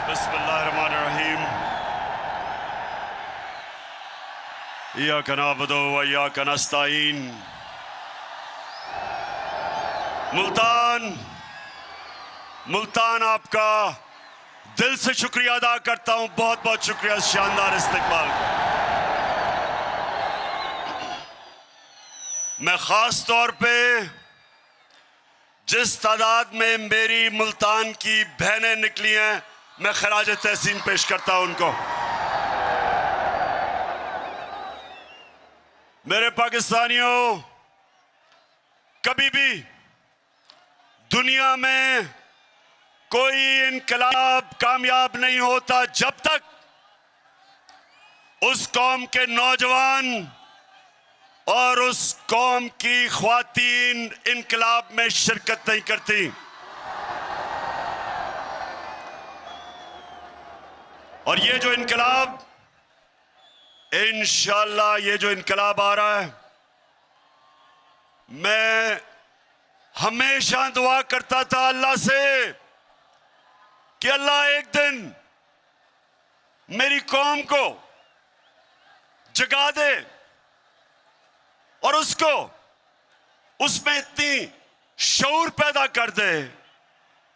बिस्मिल्लाहिर्रहमानिर्रहीम। इय्याका नअबुदु व इय्याका नस्तईन। मुल्तान आपका दिल से शुक्रिया अदा करता हूं। बहुत बहुत शुक्रिया शानदार इस्तकबाल का। मैं खास तौर पे जिस तादाद में मेरी मुल्तान की बहनें निकली हैं, मैं खराज तहसीन पेश करता हूं उनको। मेरे पाकिस्तानियों, कभी भी दुनिया में कोई इनकलाब कामयाब नहीं होता जब तक उस कौम के नौजवान और उस कौम की ख्वातीन इनकलाब में शिरकत नहीं करती। और ये जो इनकलाब, इंशाअल्लाह ये जो इनकलाब आ रहा है, मैं हमेशा दुआ करता था अल्लाह से कि अल्लाह एक दिन मेरी कौम को जगा दे और उसको उसमें इतनी शऊर पैदा कर दे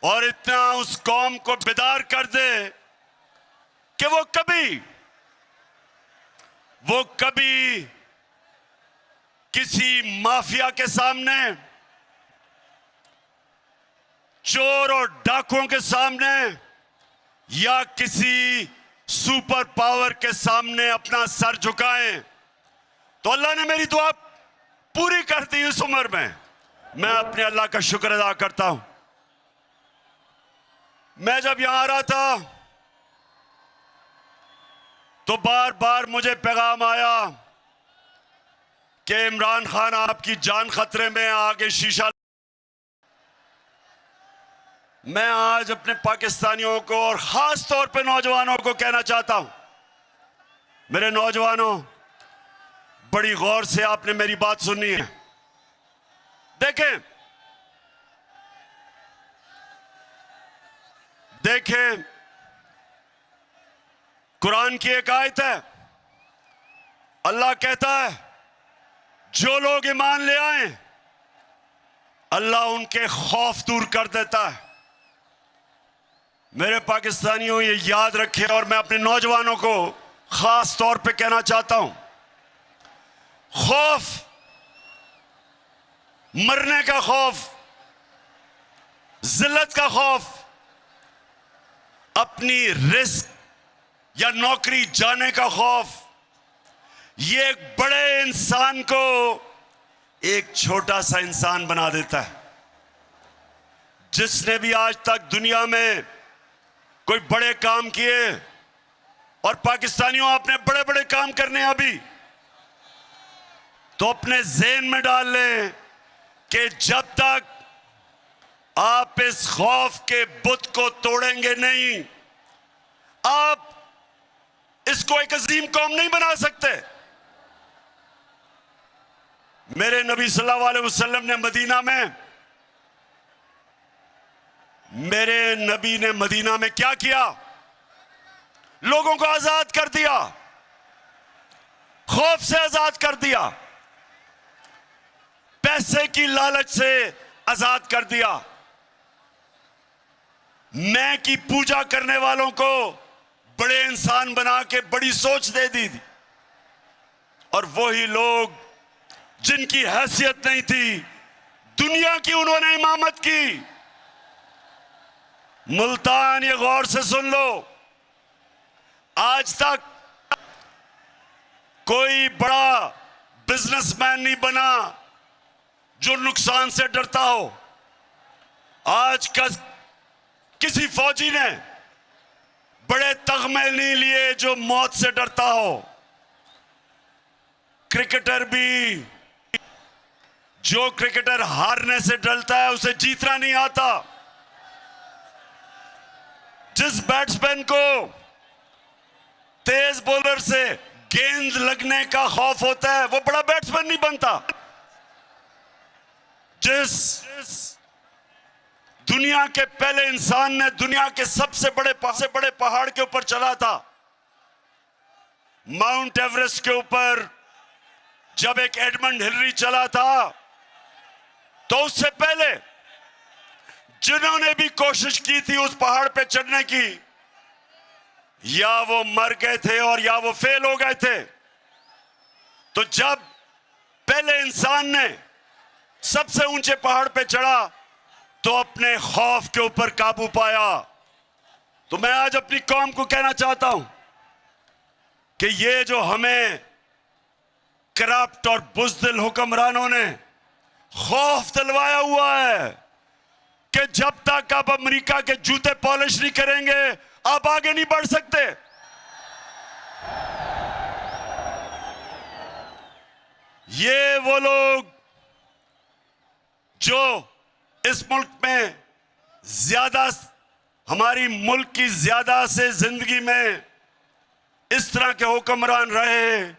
और इतना उस कौम को बेदार कर दे कि वो कभी किसी माफिया के सामने, चोर और डाकुओं के सामने या किसी सुपर पावर के सामने अपना सर झुकाएं। तो अल्लाह ने मेरी दुआ पूरी कर दी इस उम्र में। मैं अपने अल्लाह का शुक्र अदा करता हूं। मैं जब यहां आ रहा था तो बार बार मुझे पैगाम आया कि इमरान खान आपकी जान खतरे में, आगे शीशा। मैं आज अपने पाकिस्तानियों को और खास तौर पे नौजवानों को कहना चाहता हूं, मेरे नौजवानों, बड़ी गौर से आपने मेरी बात सुननी है। देखें, कुरान की एक आयत है, अल्लाह कहता है जो लोग ईमान ले आए अल्लाह उनके खौफ दूर कर देता है। मेरे पाकिस्तानियों, ये याद रखें और मैं अपने नौजवानों को खास तौर पे कहना चाहता हूं, खौफ, मरने का खौफ, जिल्लत का खौफ, अपनी रिस्क या नौकरी जाने का खौफ, ये एक बड़े इंसान को एक छोटा सा इंसान बना देता है। जिसने भी आज तक दुनिया में कोई बड़े काम किए, और पाकिस्तानियों आपने बड़े बड़े काम करने हैं अभी, तो अपने ज़हन में डाल लें कि जब तक आप इस खौफ के बुत को तोड़ेंगे नहीं, आप इसको एक अजीम कौम नहीं बना सकते। मेरे नबी सल्लल्लाहु अलैहि वसल्लम ने मदीना में क्या किया? लोगों को आजाद कर दिया, खौफ से आजाद कर दिया, पैसे की लालच से आजाद कर दिया, मैं की पूजा करने वालों को बड़े इंसान बना के बड़ी सोच दे दी थी। और वही लोग जिनकी हैसियत नहीं थी, दुनिया की उन्होंने इमामत की। मुल्तान, ये गौर से सुन लो, आज तक कोई बड़ा बिजनेसमैन नहीं बना जो नुकसान से डरता हो। आज का किसी फौजी ने बड़े तगमे नहीं लिए जो मौत से डरता हो। क्रिकेटर भी, जो क्रिकेटर हारने से डरता है उसे जीतना नहीं आता। जिस बैट्समैन को तेज बॉलर से गेंद लगने का खौफ होता है वो बड़ा बैट्समैन नहीं बनता। जिस दुनिया के पहले इंसान ने दुनिया के सबसे बड़े पहाड़ के ऊपर चला था, माउंट एवरेस्ट के ऊपर। जब एक एडमंड हिलरी चला था, तो उससे पहले जिन्होंने भी कोशिश की थी उस पहाड़ पे चढ़ने की, या वो मर गए थे और या वो फेल हो गए थे। तो जब पहले इंसान ने सबसे ऊंचे पहाड़ पे चढ़ा, तो अपने खौफ के ऊपर काबू पाया। तो मैं आज अपनी कौम को कहना चाहता हूं कि ये जो हमें करप्ट और बुज़दिल हुक्मरानों ने खौफ दिलवाया हुआ है कि जब तक आप अमेरिका के जूते पॉलिश नहीं करेंगे, आप आगे नहीं बढ़ सकते। ये वो लोग जो इस मुल्क में हमारी मुल्क की ज्यादा से जिंदगी में इस तरह के हुक्मरान रहे,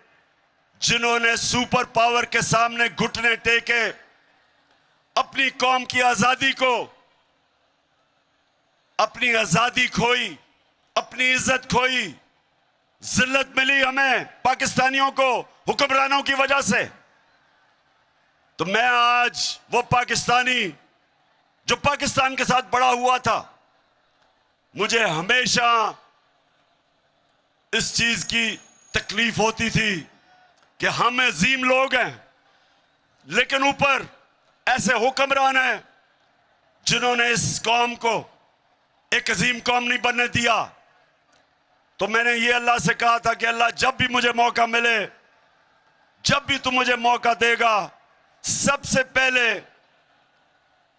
जिन्होंने सुपर पावर के सामने घुटने टेके, अपनी कौम की आजादी खोई, अपनी इज्जत खोई, जिल्लत मिली हमें पाकिस्तानियों को हुक्मरानों की वजह से। तो मैं आज वो पाकिस्तानी जो पाकिस्तान के साथ बड़ा हुआ था, मुझे हमेशा इस चीज की तकलीफ होती थी कि हम अजीम लोग हैं, लेकिन ऊपर ऐसे हुक्मरान हैं जिन्होंने इस कौम को एक अजीम कौम नहीं बनने दिया। तो मैंने ये अल्लाह से कहा था कि अल्लाह, जब भी मुझे मौका मिले, जब भी तू मुझे मौका देगा, सबसे पहले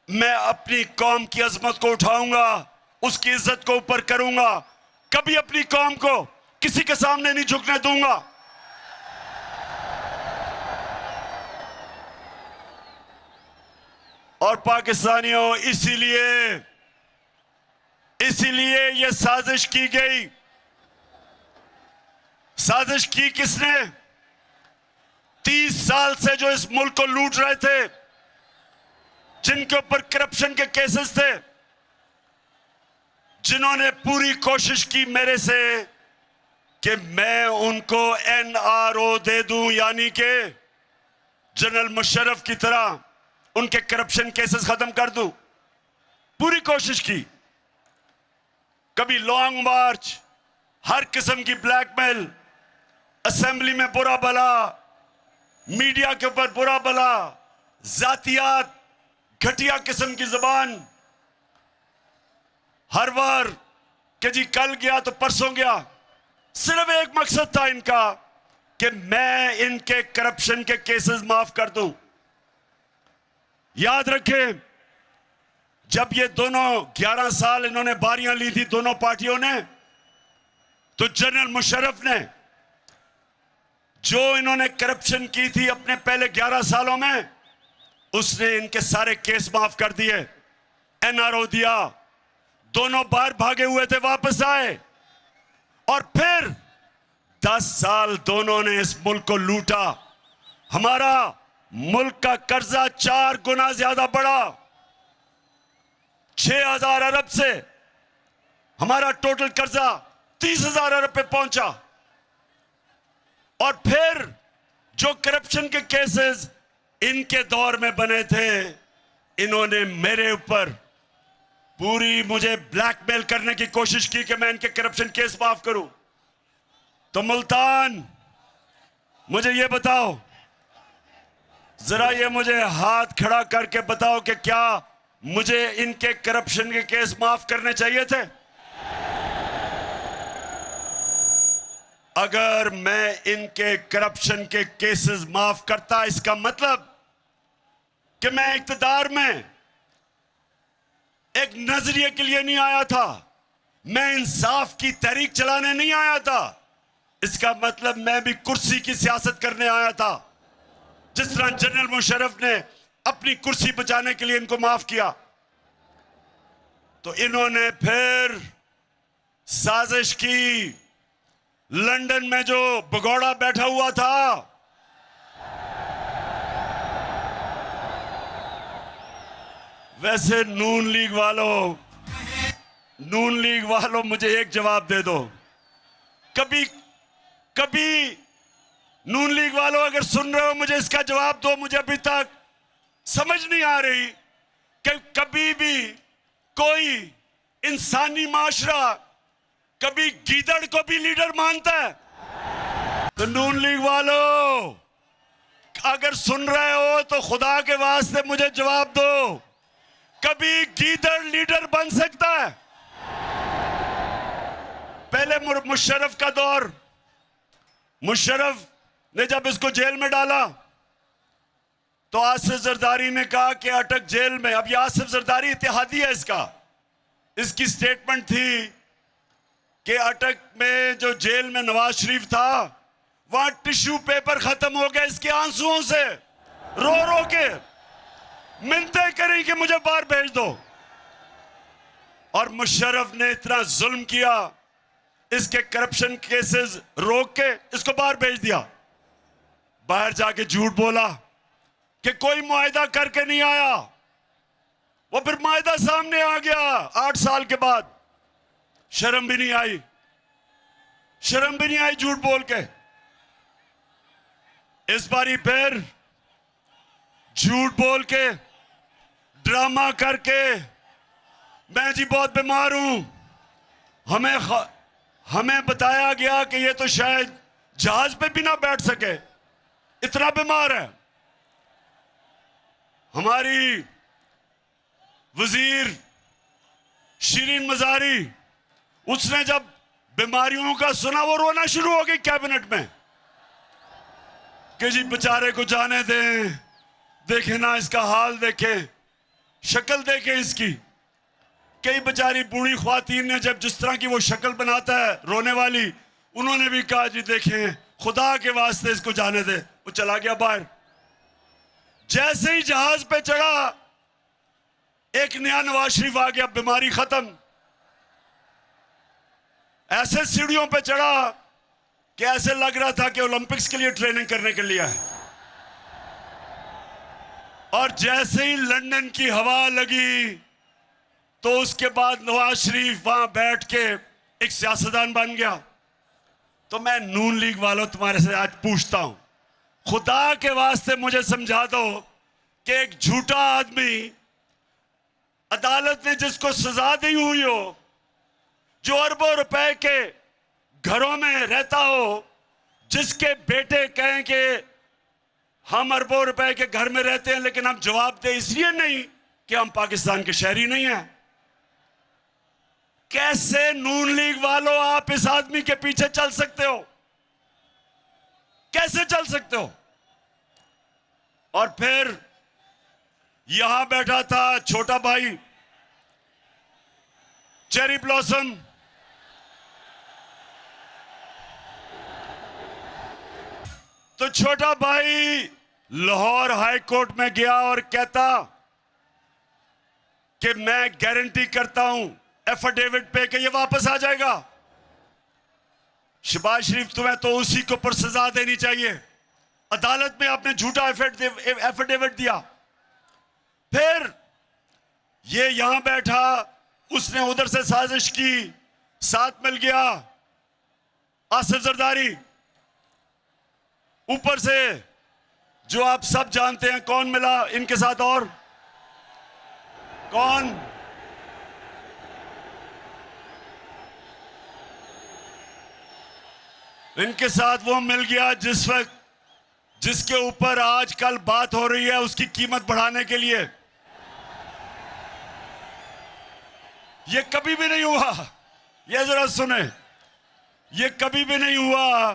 मैं अपनी कौम की अजमत को उठाऊंगा, उसकी इज्जत को ऊपर करूंगा, कभी अपनी कौम को किसी के सामने नहीं झुकने दूंगा। और पाकिस्तानियों, इसीलिए यह साजिश की गई। साजिश की किसने? 30 साल से जो इस मुल्क को लूट रहे थे, जिनके ऊपर करप्शन के केसेस थे, जिन्होंने पूरी कोशिश की मेरे से कि मैं उनको NRO दे दूं, यानी कि जनरल मुशर्रफ की तरह उनके करप्शन केसेस खत्म कर दूं। पूरी कोशिश की, कभी लॉन्ग मार्च, हर किस्म की ब्लैकमेल, असेंबली में बुरा भला, मीडिया के ऊपर बुरा भला, जातियात, घटिया किस्म की जबान, हर बार कि जी कल गया तो परसों गया। सिर्फ एक मकसद था इनका कि मैं इनके करप्शन के केसेस माफ कर दूं। याद रखें, जब ये दोनों 11 साल इन्होंने बारियां ली थी दोनों पार्टियों ने, तो जनरल मुशर्रफ ने जो इन्होंने करप्शन की थी अपने पहले 11 सालों में, उसने इनके सारे केस माफ कर दिए, NRO दिया। दोनों बाहर भागे हुए थे, वापस आए, और फिर 10 साल दोनों ने इस मुल्क को लूटा। हमारा मुल्क का कर्जा 4 गुना ज्यादा बढ़ा, 6,000 अरब से हमारा टोटल कर्जा 30,000 अरब पे पहुंचा। और फिर जो करप्शन के केसेस इनके दौर में बने थे, इन्होंने मेरे ऊपर पूरी मुझे ब्लैकमेल करने की कोशिश की कि मैं इनके करप्शन केस माफ करूं। तो मुल्तान, मुझे ये बताओ, जरा ये मुझे हाथ खड़ा करके बताओ कि क्या मुझे इनके करप्शन के केस माफ करने चाहिए थे? अगर मैं इनके करप्शन के केसेस माफ करता, इसका मतलब कि मैं इख्तिदार में एक नजरिए के लिए नहीं आया था, मैं इंसाफ की तहरीक चलाने नहीं आया था। इसका मतलब मैं भी कुर्सी की सियासत करने आया था। जिस तरह जनरल मुशर्रफ ने अपनी कुर्सी बचाने के लिए इनको माफ किया, तो इन्होंने फिर साजिश की। लंदन में जो भगोड़ा बैठा हुआ था, वैसे नून लीग वालों मुझे एक जवाब दे दो। कभी कभी नून लीग वालों अगर सुन रहे हो मुझे इसका जवाब दो। मुझे अभी तक समझ नहीं आ रही कि कभी भी कोई इंसानी माशरा कभी गीदड़ को भी लीडर मानता है? तो नून लीग वालों अगर सुन रहे हो तो खुदा के वास्ते मुझे जवाब दो, कभी गीदड़ लीडर बन सकता है? पहले मुशर्रफ का दौर, मुशर्रफ ने जब इसको जेल में डाला तो आसिफ जरदारी ने कहा कि अटक जेल में। अब ये आसिफ जरदारी इत्तेहादी है, इसकी स्टेटमेंट थी कि अटक में जो जेल में नवाज शरीफ था वहां टिश्यू पेपर खत्म हो गया इसके आंसुओं से, रो रो के मिन्नतें करी कि मुझे बाहर भेज दो। और मुशर्रफ ने इतना जुल्म किया, इसके करप्शन केसेस रोक के इसको बाहर भेज दिया। बाहर जाके झूठ बोला कि कोई मुआहदा करके नहीं आया। वो फिर मुआहदा सामने आ गया 8 साल के बाद। शर्म भी नहीं आई, शर्म भी नहीं आई झूठ बोल के। इस बारी फिर झूठ बोल के, ड्रामा करके, मैं जी बहुत बीमार हूं, हमें बताया गया कि ये तो शायद जहाज पे भी ना बैठ सके, इतना बीमार है। हमारी वजीर शिरीन मजारी, उसने जब बीमारियों का सुना वो रोना शुरू हो गई कैबिनेट में कि जी बेचारे को जाने दें, देखें ना इसका हाल, देखें शक्ल, देखें इसकी। कई बेचारी बूढ़ी ख्वातीन ने जब जिस तरह की वो शक्ल बनाता है रोने वाली, उन्होंने भी कहा जी देखें खुदा के वास्ते इसको जाने दे। वो चला गया बाहर। जैसे ही जहाज पे चढ़ा एक नया नवाज शरीफ आ गया, बीमारी खत्म। ऐसे सीढ़ियों पे चढ़ा कि ऐसे लग रहा था कि ओलंपिक्स के लिए ट्रेनिंग करने के लिए है। और जैसे ही लंदन की हवा लगी तो उसके बाद नवाज शरीफ वहां बैठ के एक सियासतदान बन गया। तो मैं नून लीग वालों तुम्हारे से आज पूछता हूं, खुदा के वास्ते मुझे समझा दो कि एक झूठा आदमी अदालत ने जिसको सजा दी हुई हो, जो अरबों रुपए के घरों में रहता हो, जिसके बेटे कहें कि हम अरबों रुपए के घर में रहते हैं लेकिन हम जवाब दे इसलिए नहीं कि हम पाकिस्तान के शहरी नहीं हैं। कैसे नून लीग वालों आप इस आदमी के पीछे चल सकते हो? कैसे चल सकते हो? और फिर यहां बैठा था छोटा भाई चेरी ब्लॉसम, तो छोटा भाई लाहौर हाई कोर्ट में गया और कहता कि मैं गारंटी करता हूं एफिडेविट पे कि ये वापस आ जाएगा। शहबाज शरीफ तुम्हें तो उसी के ऊपर सजा देनी चाहिए। अदालत में आपने झूठा एफिडेविट दिया। फिर ये यहां बैठा, उसने उधर से साजिश की, साथ मिल गया आसिफ जरदारी, ऊपर से जो आप सब जानते हैं कौन मिला इनके साथ, और कौन? इनके साथ वो मिल गया जिसके ऊपर आजकल बात हो रही है उसकी कीमत बढ़ाने के लिए। ये कभी भी नहीं हुआ, ये जरा सुने, ये कभी भी नहीं हुआ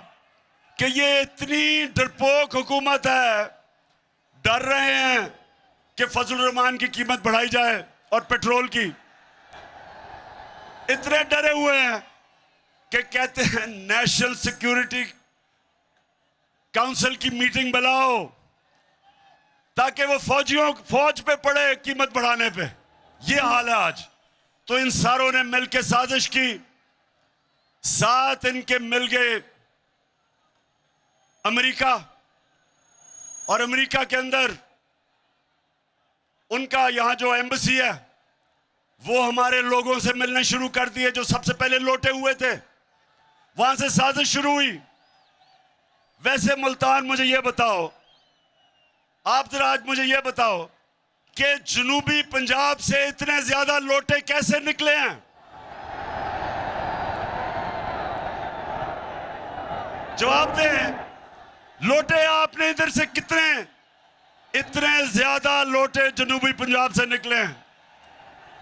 कि ये इतनी डरपोक हुकूमत है, डर रहे हैं कि फजलुर रहमान की कीमत बढ़ाई जाए और पेट्रोल की। इतने डरे हुए हैं कि कहते हैं नेशनल सिक्योरिटी काउंसिल की मीटिंग बुलाओ ताकि वो फौज पे पड़े कीमत बढ़ाने पे। ये हाल है आज। तो इन सारों ने मिलकर साजिश की, साथ इनके मिल गए अमेरिका, और अमेरिका के अंदर उनका यहां जो एम्बेसी है वो हमारे लोगों से मिलने शुरू कर दिए जो सबसे पहले लौटे हुए थे, वहां से साजिश शुरू हुई। वैसे मुल्तान, मुझे ये बताओ, आप जरा आज मुझे ये बताओ कि जनूबी पंजाब से इतने ज्यादा लोटे कैसे निकले हैं? जवाब दें। लोटे आपने इधर से इतने ज्यादा लोटे जनूबी पंजाब से निकले हैं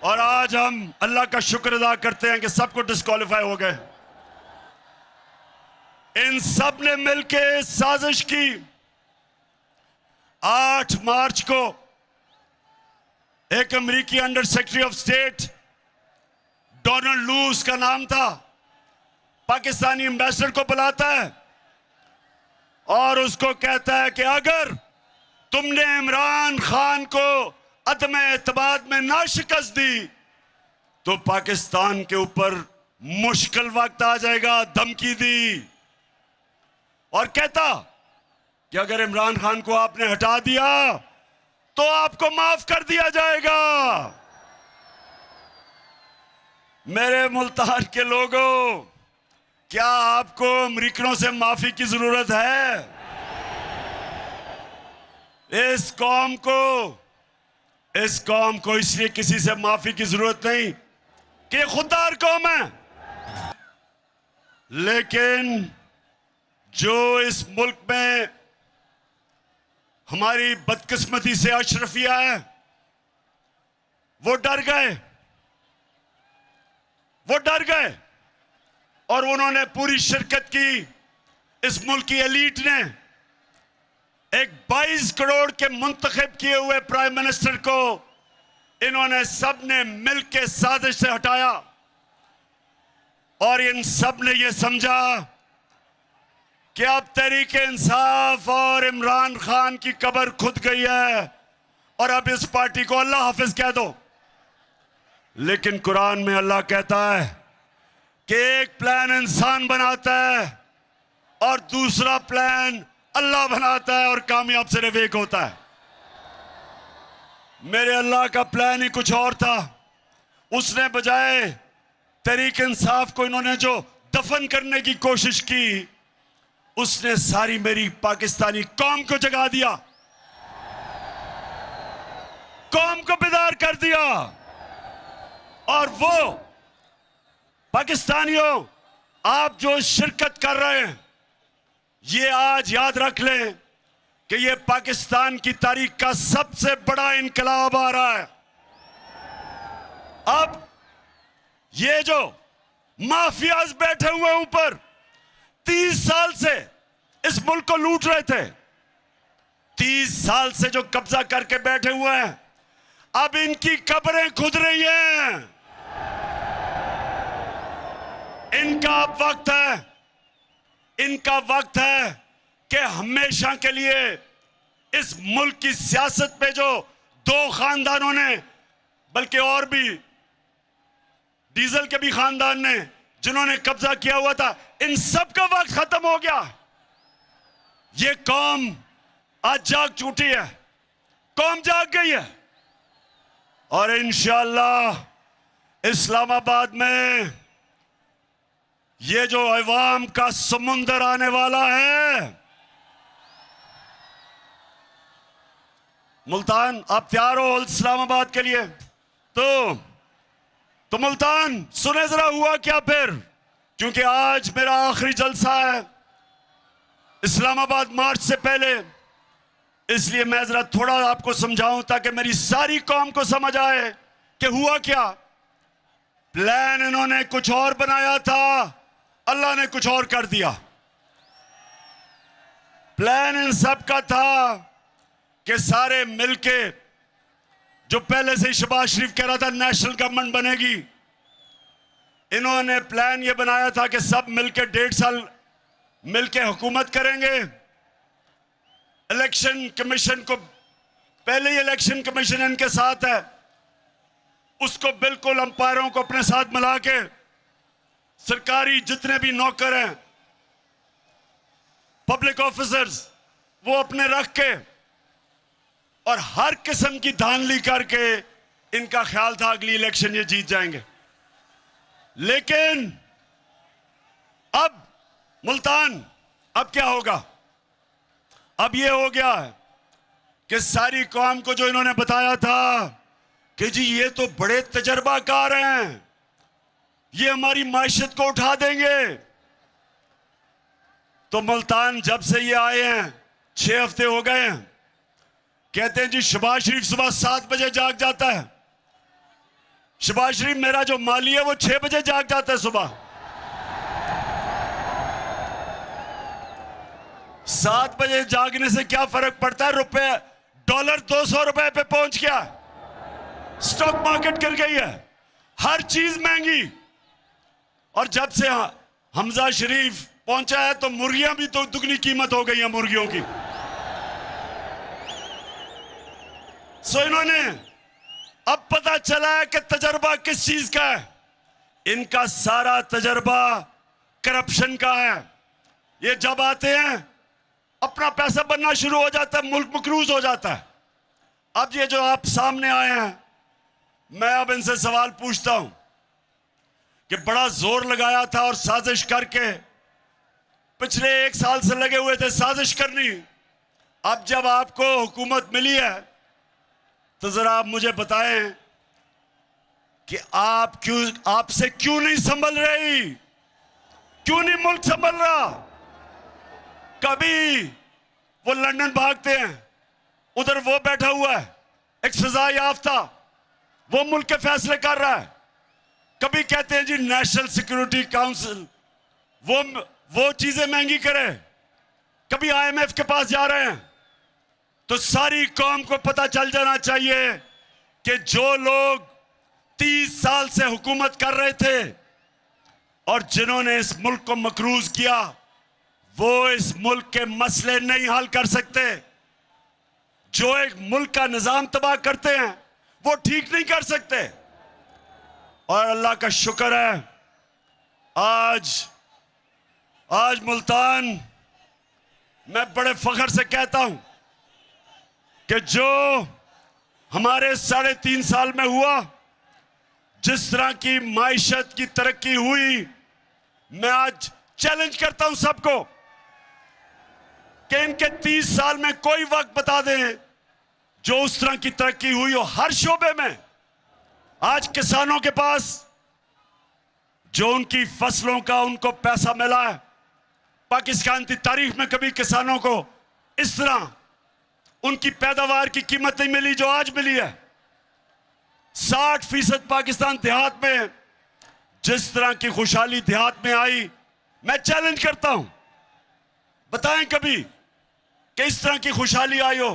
और आज हम अल्लाह का शुक्र अदा करते हैं कि सबको डिस्क्वालीफाई हो गए। इन सब ने मिलकर साजिश की। 8 मार्च को एक अमेरिकी under secretary of state, Donald Lu का नाम था, पाकिस्तानी एम्बेसडर को बुलाता है और उसको कहता है कि अगर तुमने इमरान खान को अदम एतमाद में ना शिकस्त दी तो पाकिस्तान के ऊपर मुश्किल वक्त आ जाएगा। धमकी दी और कहता कि अगर इमरान खान को आपने हटा दिया तो आपको माफ कर दिया जाएगा। मेरे मुल्तान के लोगों, क्या आपको अमरीकनों से माफी की जरूरत है? इस कौम को इसलिए किसी से माफी की जरूरत नहीं कि खुददार कौम है, लेकिन जो इस मुल्क में हमारी बदकिस्मती से अशरफिया है वो डर गए और उन्होंने पूरी शिरकत की। इस मुल्क की एलीट ने एक 22 करोड़ के मुंतखब किए हुए प्राइम मिनिस्टर को इन्होंने सब ने मिलकर साजिश से हटाया और इन सब ने यह समझा कि अब तहरीक इंसाफ और इमरान खान की कब्र खुद गई है और अब इस पार्टी को अल्लाह हाफिज कह दो। लेकिन कुरान में अल्लाह कहता है कि एक प्लान इंसान बनाता है और दूसरा प्लान अल्लाह बनाता है और कामयाब सिर्फ एक होता है। मेरे अल्लाह का प्लान ही कुछ और था। उसने बजाय तहरीक इंसाफ को इन्होंने जो दफन करने की कोशिश की, उसने सारी मेरी पाकिस्तानी कौम को जगा दिया, कौम को बेदार कर दिया। और वो पाकिस्तानियों, आप जो शिरकत कर रहे हैं, ये आज याद रख लें कि ये पाकिस्तान की तारीख का सबसे बड़ा इनकलाब आ रहा है। अब ये जो माफियाज बैठे हुए ऊपर 30 साल से इस मुल्क को लूट रहे थे, 30 साल से जो कब्जा करके बैठे हुए हैं, अब इनकी कब्रें खुद रही हैं। इनका वक्त है कि हमेशा के लिए इस मुल्क की सियासत पे जो 2 खानदानों ने, बल्कि और भी डीजल के भी खानदान ने जिन्होंने कब्जा किया हुआ था, इन सब का वक्त खत्म हो गया। ये कौम आज जाग चुकी है, कौम जाग गई है और इंशाअल्लाह इस्लामाबाद में ये जो अवाम का समुंदर आने वाला है। मुल्तान, आप तैयार हो इस्लामाबाद के लिए? तो मुल्तान सुने जरा हुआ क्या फिर, क्योंकि आज मेरा आखिरी जलसा है इस्लामाबाद मार्च से पहले, इसलिए मैं जरा थोड़ा आपको समझाऊं ताकि मेरी सारी कौम को समझ आए कि हुआ क्या। प्लान इन्होंने कुछ और बनाया था, अल्लाह ने कुछ और कर दिया। प्लान इन सब का था कि सारे मिलके, जो पहले से ही शहबाज शरीफ कह रहा था नेशनल गवर्नमेंट बनेगी, इन्होंने प्लान ये बनाया था कि सब मिलके 1.5 साल मिलके हुकूमत करेंगे। इलेक्शन कमीशन को, पहले ही इलेक्शन कमीशन इनके साथ है, उसको बिल्कुल अंपायरों को अपने साथ मिला के सरकारी जितने भी नौकर हैं, पब्लिक ऑफिसर्स, वो अपने रख के और हर किस्म की धांधली करके इनका ख्याल था अगली इलेक्शन ये जीत जाएंगे। लेकिन अब मुल्तान, अब क्या होगा? अब ये हो गया है कि सारी कौम को जो इन्होंने बताया था कि जी ये तो बड़े तजर्बाकार हैं, ये हमारी माइशत को उठा देंगे, तो मुल्तान जब से ये आए हैं 6 हफ्ते हो गए हैं, कहते हैं जी शहबाज शरीफ सुबह 7 बजे जाग जाता है। शहबाज शरीफ मेरा जो माली है वो 6 बजे जाग जाता है सुबह। 7 बजे जागने से क्या फर्क पड़ता है? रुपए डॉलर 200 रुपए पे पहुंच गया, स्टॉक मार्केट गिर गई है, हर चीज महंगी। और जब से हमजा शरीफ पहुंचा है तो मुर्गियां भी तो दुगनी कीमत हो गई है मुर्गियों की। सो इन्होंने अब पता चला है कि तजर्बा किस चीज का है। इनका सारा तजर्बा करप्शन का है। ये जब आते हैं अपना पैसा बनना शुरू हो जाता है, मुल्क मकरूज हो जाता है। अब ये जो आप सामने आए हैं, मैं अब इनसे सवाल पूछता हूं कि बड़ा जोर लगाया था और साजिश करके पिछले 1 साल से लगे हुए थे साजिश करनी। अब जब आपको हुकूमत मिली है तो जरा आप मुझे बताएं कि आपसे क्यों नहीं संभल रही, क्यों नहीं मुल्क संभल रहा? कभी वो लंदन भागते हैं, उधर वो बैठा हुआ है एक सजा याफ्ता, वो मुल्क के फैसले कर रहा है। कभी कहते हैं जी नेशनल सिक्योरिटी काउंसिल वो चीजें महंगी करे, कभी IMF के पास जा रहे हैं। तो सारी कौम को पता चल जाना चाहिए कि जो लोग 30 साल से हुकूमत कर रहे थे और जिन्होंने इस मुल्क को मकरूज किया, वो इस मुल्क के मसले नहीं हल कर सकते। जो एक मुल्क का निजाम तबाह करते हैं वो ठीक नहीं कर सकते। और अल्लाह का शुक्र है आज मुल्तान, मैं बड़े फख्र से कहता हूं कि जो हमारे 3.5 साल में हुआ, जिस तरह की माइशत की तरक्की हुई, मैं आज चैलेंज करता हूं सबको कि इनके 30 साल में कोई वक्त बता दें जो उस तरह की तरक्की हुई हो हर शोबे में। आज किसानों के पास जो उनकी फसलों का उनको पैसा मिला है, पाकिस्तान की तारीख में कभी किसानों को इस तरह उनकी पैदावार की कीमत नहीं मिली जो आज मिली है। 60% पाकिस्तान देहात में जिस तरह की खुशहाली देहात में आई, मैं चैलेंज करता हूं, बताएं कभी कि इस तरह की खुशहाली आई हो।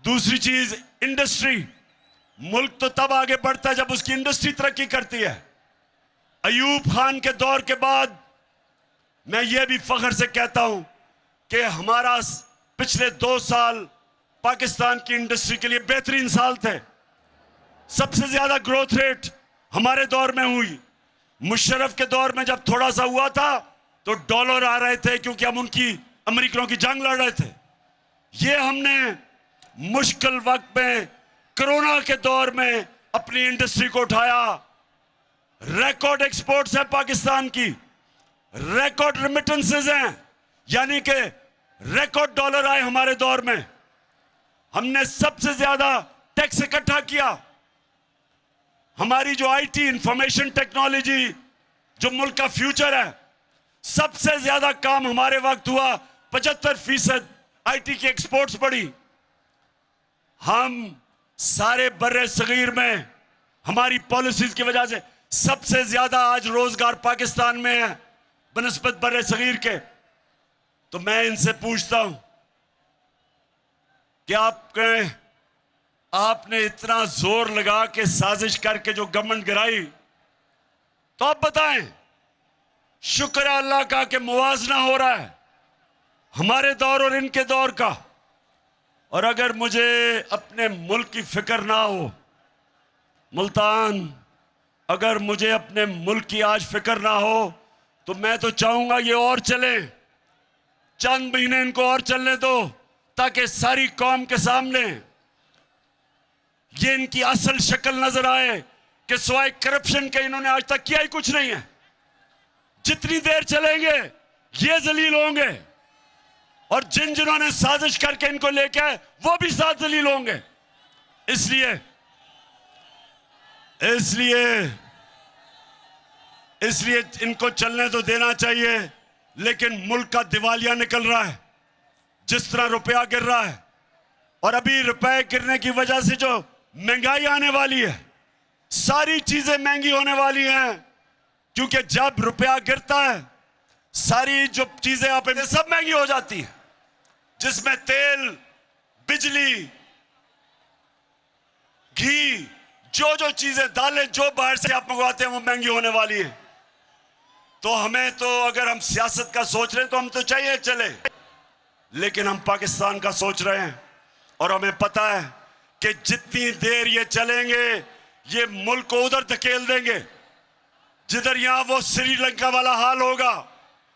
दूसरी चीज इंडस्ट्री, मुल्क तो तब आगे बढ़ता है जब उसकी इंडस्ट्री तरक्की करती है। अयूब खान के दौर के बाद मैं ये भी फख्र से कहता हूं कि हमारा पिछले 2 साल पाकिस्तान की इंडस्ट्री के लिए बेहतरीन साल थे। सबसे ज्यादा ग्रोथ रेट हमारे दौर में हुई। मुशर्रफ के दौर में जब थोड़ा सा हुआ था तो डॉलर आ रहे थे क्योंकि हम उनकी अमेरिकनों की जंग लड़ रहे थे। ये हमने मुश्किल वक्त में कोरोना के दौर में अपनी इंडस्ट्री को उठाया। रिकॉर्ड एक्सपोर्ट्स है पाकिस्तान की, रिकॉर्ड रिमिटेंसेस हैं, यानी कि रिकॉर्ड डॉलर आए हमारे दौर में। हमने सबसे ज्यादा टैक्स इकट्ठा किया। हमारी जो आईटी इंफॉर्मेशन टेक्नोलॉजी जो मुल्क का फ्यूचर है, सबसे ज्यादा काम हमारे वक्त हुआ। 75% आईटी की एक्सपोर्ट्स बढ़ी। हम सारे बर्रे सगीर में हमारी पॉलिसीज की वजह से सबसे ज्यादा आज रोजगार पाकिस्तान में है बनस्बत बर्रे सगीर के। तो मैं इनसे पूछता हूं कि आपने इतना जोर लगा के साजिश करके जो गवर्नमेंट गिराई, तो आप बताएं, शुक्र है अल्लाह का कि मुवाजना हो रहा है हमारे दौर और इनके दौर का। और अगर मुझे अपने मुल्क की फिक्र ना हो मुल्तान, अगर मुझे अपने मुल्क की आज फिक्र ना हो तो मैं तो चाहूंगा ये और चले, चंद महीने इनको और चलने दो, ताकि सारी कौम के सामने ये इनकी असल शक्ल नजर आए कि सिवाय करप्शन के इन्होंने आज तक किया ही कुछ नहीं है। जितनी देर चलेंगे ये जलील होंगे और जिन्होंने साजिश करके इनको लेके आए वो भी साथ जलील होंगे। इसलिए इनको चलने तो देना चाहिए, लेकिन मुल्क का दिवालिया निकल रहा है। जिस तरह रुपया गिर रहा है और अभी रुपए गिरने की वजह से जो महंगाई आने वाली है, सारी चीजें महंगी होने वाली हैं, क्योंकि जब रुपया गिरता है सारी जो चीजें आप सब महंगी हो जाती है, जिसमें तेल, बिजली, घी, जो चीजें, दालें जो बाहर से आप मंगवाते हैं वो महंगी होने वाली है। तो हमें तो अगर हम सियासत का सोच रहे हैं तो हम तो चाहिए चले, लेकिन हम पाकिस्तान का सोच रहे हैं और हमें पता है कि जितनी देर ये चलेंगे ये मुल्क को उधर धकेल देंगे जिधर यहां वो श्रीलंका वाला हाल होगा।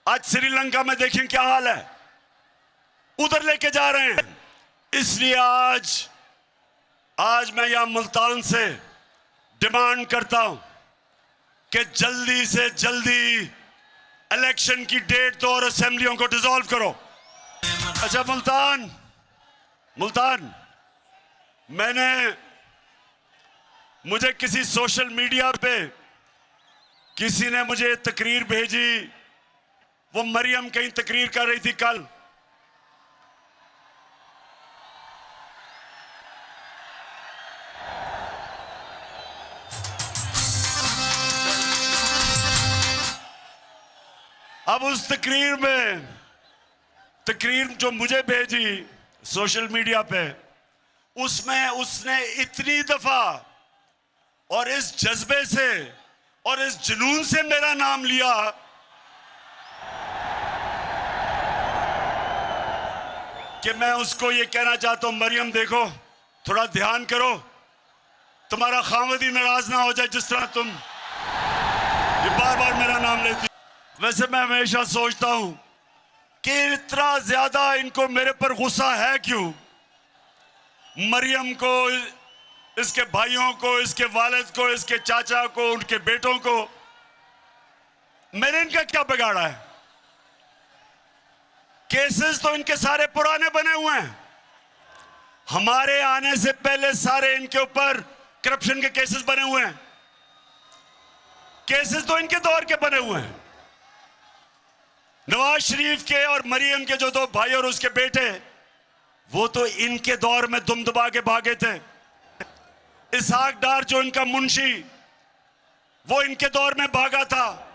आज श्रीलंका में देखें क्या हाल है, उधर लेके जा रहे हैं। इसलिए आज मैं यहां मुल्तान से डिमांड करता हूं कि जल्दी से जल्दी इलेक्शन की डेट दो और असेंबलियों को डिसॉल्व करो। अच्छा मुल्तान मुझे किसी सोशल मीडिया पे किसी ने मुझे तकरीर भेजी, वो मरियम कहीं तकरीर कर रही थी कल, अब उस तकरीर जो मुझे भेजी सोशल मीडिया पे, उसमें उसने इतनी दफा और इस जज्बे से और इस जुनून से मेरा नाम लिया कि मैं उसको ये कहना चाहता हूं, मरियम देखो, थोड़ा ध्यान करो, तुम्हारा खामद ही नाराज ना हो जाए जिस तरह तुम ये बार बार मेरा नाम लेती। वैसे मैं हमेशा सोचता हूं कि इतना ज्यादा इनको मेरे पर गुस्सा है क्यों। मरियम को, इसके भाइयों को, इसके वालिद को, इसके चाचा को, उनके बेटों को, मैंने इनका क्या बिगाड़ा है? केसेस तो इनके सारे पुराने बने हुए हैं। हमारे आने से पहले सारे इनके ऊपर करप्शन के केसेस बने हुए हैं। केसेस तो इनके दौर के बने हुए हैं। नवाज शरीफ के और मरियम के जो दो भाई और उसके बेटे, वो तो इनके दौर में दुम दबा के भागे थे। इसहाक डार जो इनका मुंशी, वो इनके दौर में भागा था,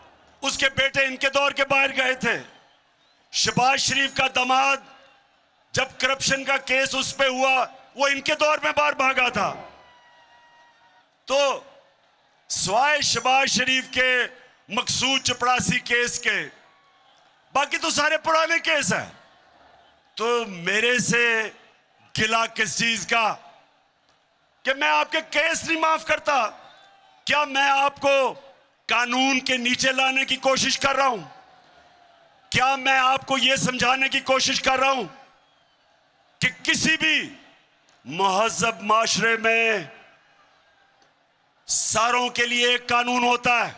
उसके बेटे इनके दौर के बाहर गए थे। शहबाज शरीफ का दामाद, जब करप्शन का केस उस पे हुआ, वो इनके दौर में बाहर भागा था। तो स्वाय शहबाज शरीफ के मकसूद चपड़ासी केस के, बाकी तो सारे पुराने केस हैं। तो मेरे से गिला किस चीज का कि मैं आपके केस नहीं माफ करता? क्या मैं आपको कानून के नीचे लाने की कोशिश कर रहा हूं? क्या मैं आपको यह समझाने की कोशिश कर रहा हूं कि किसी भी महज़ब माशरे में सारों के लिए एक कानून होता है?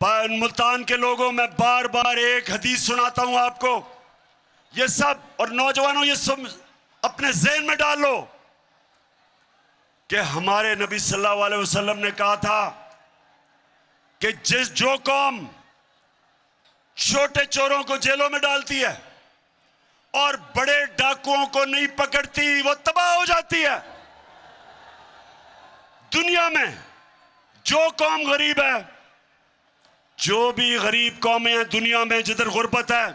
मुल्तान के लोगों, मैं बार बार एक हदीस सुनाता हूं आपको, ये सब, और नौजवानों ये सब अपने ज़हन में डाल लो कि हमारे नबी सल्लल्लाहु अलैहि वसल्लम ने कहा था कि जो कौम छोटे चोरों को जेलों में डालती है और बड़े डाकुओं को नहीं पकड़ती, वो तबाह हो जाती है। दुनिया में जो कौम गरीब है, जो भी गरीब कौमें हैं दुनिया में, जिधर गुर्बत है,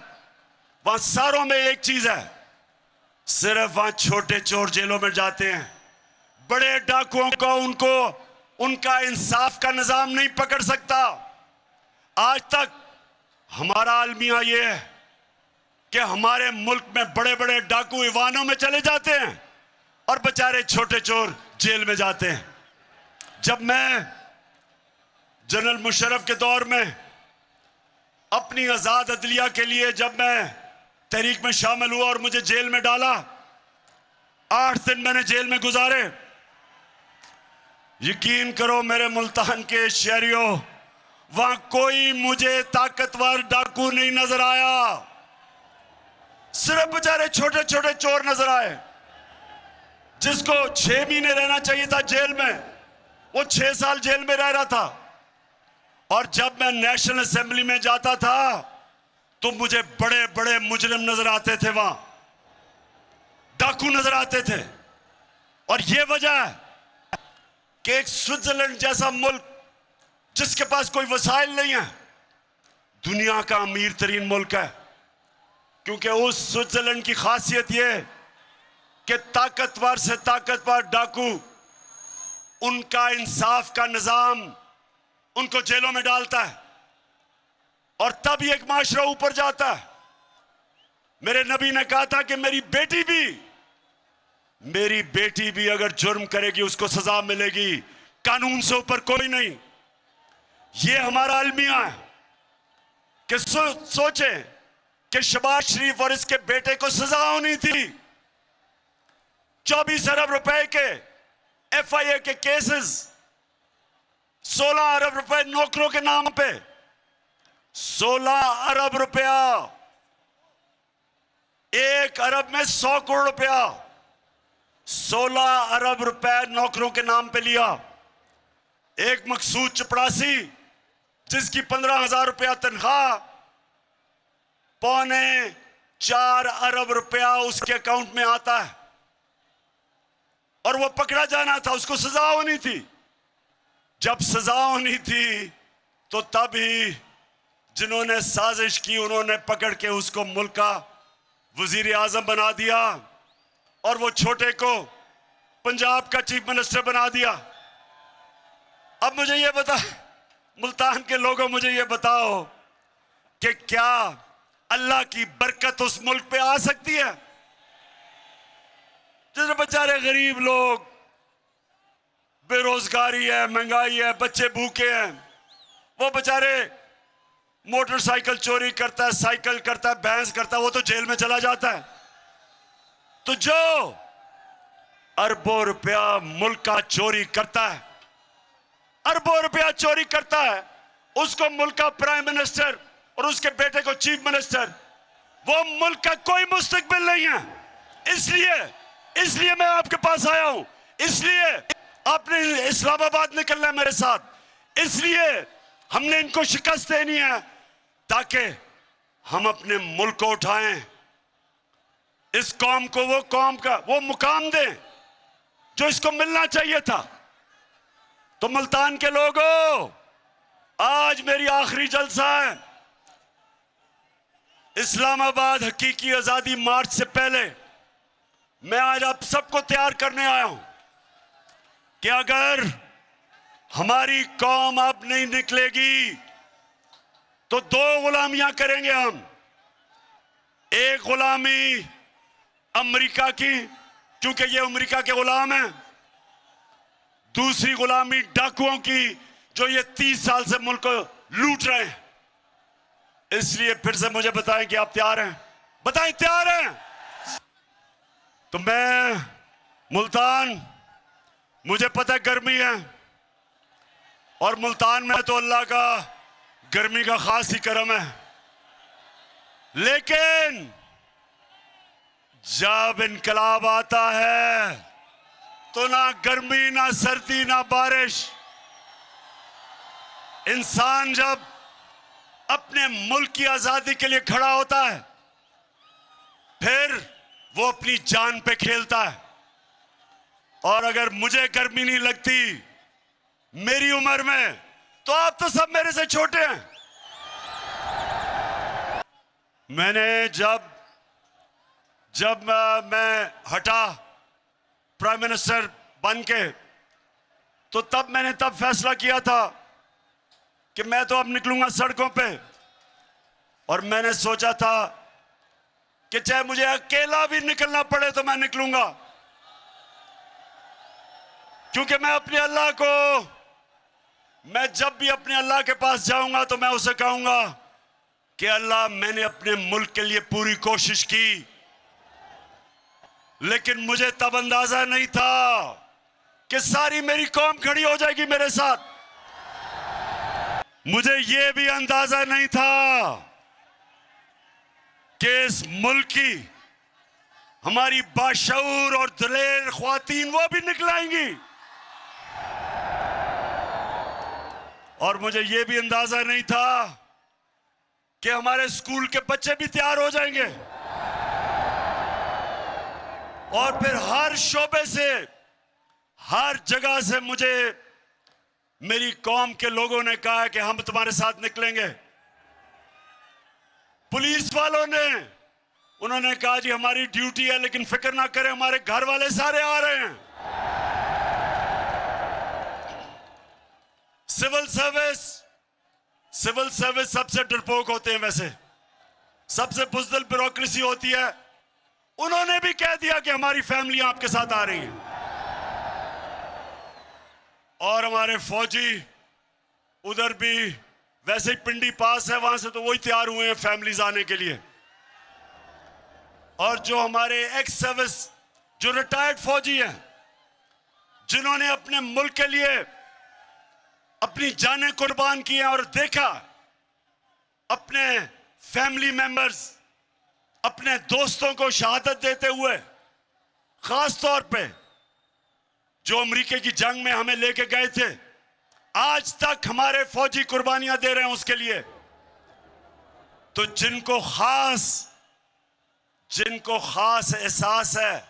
वहां सारों में एक चीज है, सिर्फ वहां छोटे चोर जेलों में जाते हैं। बड़े डाकुओं को उनका इंसाफ का निजाम नहीं पकड़ सकता। आज तक हमारा अलमिया यह है कि हमारे मुल्क में बड़े बड़े डाकू ईवानों में चले जाते हैं और बेचारे छोटे चोर जेल में जाते हैं। जब मैं जनरल मुशर्रफ के दौर में अपनी आजाद अदलिया के लिए जब मैं तहरीक में शामिल हुआ और मुझे जेल में डाला। 8 दिन मैंने जेल में गुजारे। यकीन करो मेरे मुल्तान के शहरियों, वहां कोई मुझे ताकतवर डाकू नहीं नजर आया, सिर्फ बेचारे छोटे छोटे चोर नजर आए। जिसको 6 महीने रहना चाहिए था जेल में, वो 6 साल जेल में रह रहा था। और जब मैं नेशनल असेंबली में जाता था तो मुझे बड़े बड़े मुजरिम नजर आते थे, वहां डाकू नजर आते थे। और यह वजह है कि एक स्विट्जरलैंड जैसा मुल्क जिसके पास कोई वसाइल नहीं है, दुनिया का अमीर तरीन मुल्क है, क्योंकि उस स्विट्जरलैंड की खासियत यह कि ताकतवर से ताकतवर डाकू, उनका इंसाफ का निजाम उनको जेलों में डालता है और तब ही एक माशरा ऊपर जाता है। मेरे नबी ने कहा था कि मेरी बेटी भी अगर जुर्म करेगी उसको सजा मिलेगी, कानून से ऊपर कोई नहीं। ये हमारा अलमिया है कि सोचें कि शहबाज शरीफ और इसके बेटे को सजा होनी थी। 24 अरब रुपए के FIA के केसेस, 16 अरब रुपए नौकरों के नाम पे, 16 अरब रुपया, 1 अरब में 100 करोड़ रुपया, 16 अरब रुपए नौकरों के नाम पे लिया। एक मकसूद चपड़ासी जिसकी 15,000 रुपया तनख्वाह, 4.25 अरब रुपया उसके अकाउंट में आता है और वो पकड़ा जाना था, उसको सजा होनी थी। जब सजा होनी थी तो तभी जिन्होंने साजिश की उन्होंने पकड़ के उसको मुल्क का वजीर आजम बना दिया और वो छोटे को पंजाब का चीफ मिनिस्टर बना दिया। अब मुझे ये बता, मुल्तान के लोगों, मुझे ये बताओ कि क्या अल्लाह की बरकत उस मुल्क पे आ सकती है जिसमें बेचारे गरीब लोग, बेरोजगारी है, महंगाई है, बच्चे भूखे हैं, वो बेचारे मोटरसाइकिल चोरी करता है, साइकिल करता है, भैंस करता है, वो तो जेल में चला जाता है। तो जो अरबों रुपया मुल्क का चोरी करता है, अरबों रुपया चोरी करता है, उसको मुल्क का प्राइम मिनिस्टर और उसके बेटे को चीफ मिनिस्टर, वो मुल्क का कोई मुस्तकबिल नहीं है। इसलिए मैं आपके पास आया हूं, इसलिए आपने इस्लामाबाद निकलना है मेरे साथ, इसलिए हमने इनको शिकस्त देनी है ताकि हम अपने मुल्क को उठाएं, इस कौम को वो मुकाम दें जो इसको मिलना चाहिए था। तो मुल्तान के लोगों, आज मेरी आखिरी जलसा है। इस्लामाबाद हकीकी आजादी मार्च से पहले मैं आज आप सबको तैयार करने आया हूं कि अगर हमारी कौम अब नहीं निकलेगी तो 2 गुलामियां करेंगे हम। एक गुलामी अमेरिका की, क्योंकि ये अमेरिका के गुलाम हैं। दूसरी गुलामी डाकुओं की, जो ये 30 साल से मुल्क को लूट रहे हैं। इसलिए फिर से मुझे बताएं कि आप तैयार हैं? बताएं तैयार हैं? तो मैं मुल्तान, मुझे पता है गर्मी है और मुल्तान में तो अल्लाह का गर्मी का खास ही करम है, लेकिन जब इनकलाब आता है तो ना गर्मी, ना सर्दी, ना बारिश। इंसान जब अपने मुल्क की आजादी के लिए खड़ा होता है फिर वो अपनी जान पे खेलता है। और अगर मुझे गर्मी नहीं लगती मेरी उम्र में, तो आप तो सब मेरे से छोटे हैं। मैंने जब मैं हटा प्राइम मिनिस्टर बन के, तो तब मैंने फैसला किया था कि मैं तो अब निकलूंगा सड़कों पे। और मैंने सोचा था कि चाहे मुझे अकेला भी निकलना पड़े तो मैं निकलूंगा, क्योंकि मैं अपने अल्लाह को, मैं जब भी अपने अल्लाह के पास जाऊंगा तो मैं उसे कहूंगा कि अल्लाह मैंने अपने मुल्क के लिए पूरी कोशिश की, लेकिन मुझे तब अंदाजा नहीं था कि सारी मेरी कौम खड़ी हो जाएगी मेरे साथ। मुझे यह भी अंदाजा नहीं था कि इस मुल्क की हमारी बाशऊर और दलेर ख्वातीन वो भी निकलाएंगी, और मुझे यह भी अंदाजा नहीं था कि हमारे स्कूल के बच्चे भी तैयार हो जाएंगे। और फिर हर शोबे से, हर जगह से मुझे मेरी कौम के लोगों ने कहा कि हम तुम्हारे साथ निकलेंगे। पुलिस वालों ने, उन्होंने कहा जी हमारी ड्यूटी है, लेकिन फिक्र ना करें, हमारे घर वाले सारे आ रहे हैं। सिविल सर्विस सबसे डरपोक होते हैं, वैसे सबसे बुज़दिल ब्यूरोक्रेसी होती है। उन्होंने भी कह दिया कि हमारी फैमिली आपके साथ आ रही है। और हमारे फौजी उधर भी वैसे ही पिंडी पास है, वहां से तो वही तैयार हुए हैं फैमिलीज आने के लिए। और जो हमारे एक्स सर्विस, जो रिटायर्ड फौजी हैं, जिन्होंने अपने मुल्क के लिए अपनी जानें कुर्बान की हैं और देखा अपने फैमिली मेंबर्स, अपने दोस्तों को शहादत देते हुए, खास तौर पे जो अमेरिका की जंग में हमें लेके गए थे, आज तक हमारे फौजी कुर्बानियां दे रहे हैं उसके लिए। तो जिनको खास एहसास है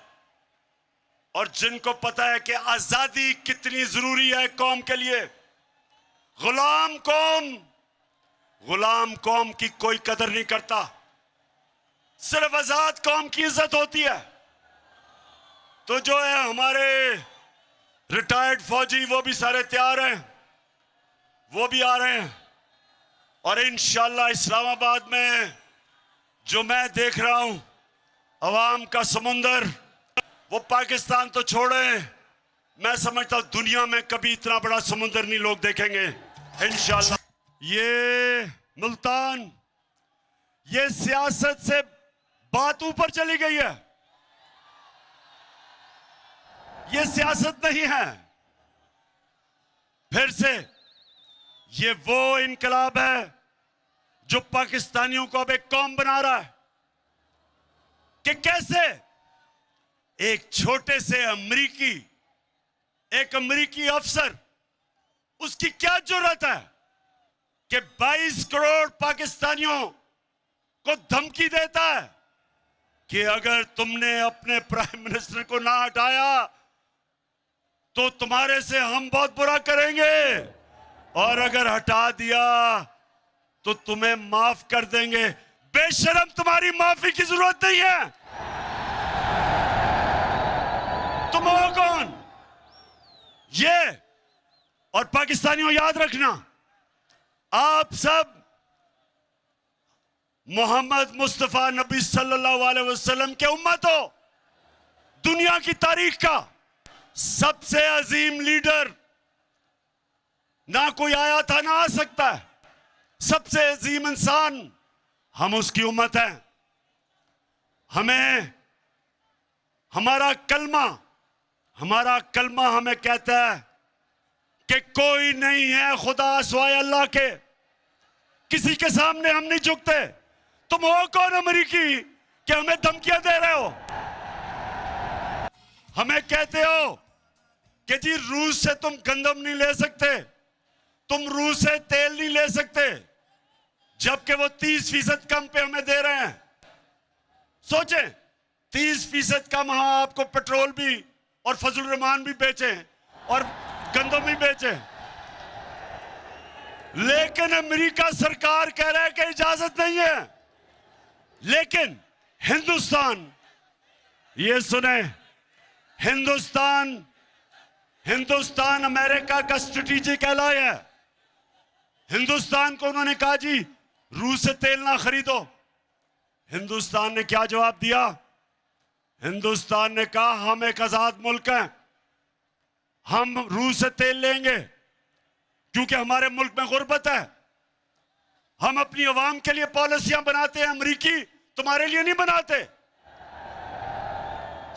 और जिनको पता है कि आजादी कितनी जरूरी है कौम के लिए, गुलाम कौम की कोई कदर नहीं करता, सिर्फ आजाद कौम की इज्जत होती है। तो जो है हमारे रिटायर्ड फौजी, वो भी सारे तैयार हैं, वो भी आ रहे हैं। और इंशाअल्लाह इस्लामाबाद में जो मैं देख रहा हूं, अवाम का समुंदर, वो पाकिस्तान तो छोड़े, मैं समझता हूं दुनिया में कभी इतना बड़ा समुंदर नहीं लोग देखेंगे इंशाअल्लाह। ये मुल्तान, ये सियासत से बात ऊपर चली गई है, ये सियासत नहीं है। फिर से ये वो इनकलाब है जो पाकिस्तानियों को अब एक कौम बना रहा है कि कैसे एक छोटे से एक अमेरिकी अफसर, उसकी क्या जरूरत है कि 22 करोड़ पाकिस्तानियों को धमकी देता है कि अगर तुमने अपने प्राइम मिनिस्टर को ना हटाया तो तुम्हारे से हम बहुत बुरा करेंगे, और अगर हटा दिया तो तुम्हें माफ कर देंगे। बेशरम, तुम्हारी माफी की जरूरत नहीं है। तुम हो कौन? ये, और पाकिस्तानियों याद रखना, आप सब मोहम्मद मुस्तफा नबी सल्लल्लाहु अलैहि वसल्लम के उम्मत हो। दुनिया की तारीख का सबसे अजीम लीडर ना कोई आया था, ना आ सकता है। सबसे अजीम इंसान हम उसकी उम्मत है। हमें हमारा कलमा हमें कहता है कि कोई नहीं है खुदा सिवाय अल्लाह के, किसी के सामने हम नहीं झुकते। तुम हो कौन अमेरिकी कि हमें धमकियां दे रहे हो? हमें कहते हो कि जी रूस से तुम गंदम नहीं ले सकते, तुम रूस से तेल नहीं ले सकते, जबकि वो 30% कम पे हमें दे रहे हैं। सोचें, 30% कम हम आपको पेट्रोल भी और फजल रहमान भी बेचे और गंदम भी बेचे, लेकिन अमेरिका सरकार कह रहा है कि इजाजत नहीं है। लेकिन हिंदुस्तान, ये सुने, हिंदुस्तान अमेरिका का स्ट्रेटेजिक एलाय है। हिंदुस्तान को उन्होंने कहा जी रूस से तेल ना खरीदो। हिंदुस्तान ने क्या जवाब दिया? हिंदुस्तान ने कहा हम एक आजाद मुल्क हैं, हम रूस से तेल लेंगे क्योंकि हमारे मुल्क में गुर्बत है। हम अपनी आवाम के लिए पॉलिसियां बनाते हैं, अमरीकी तुम्हारे लिए नहीं बनाते।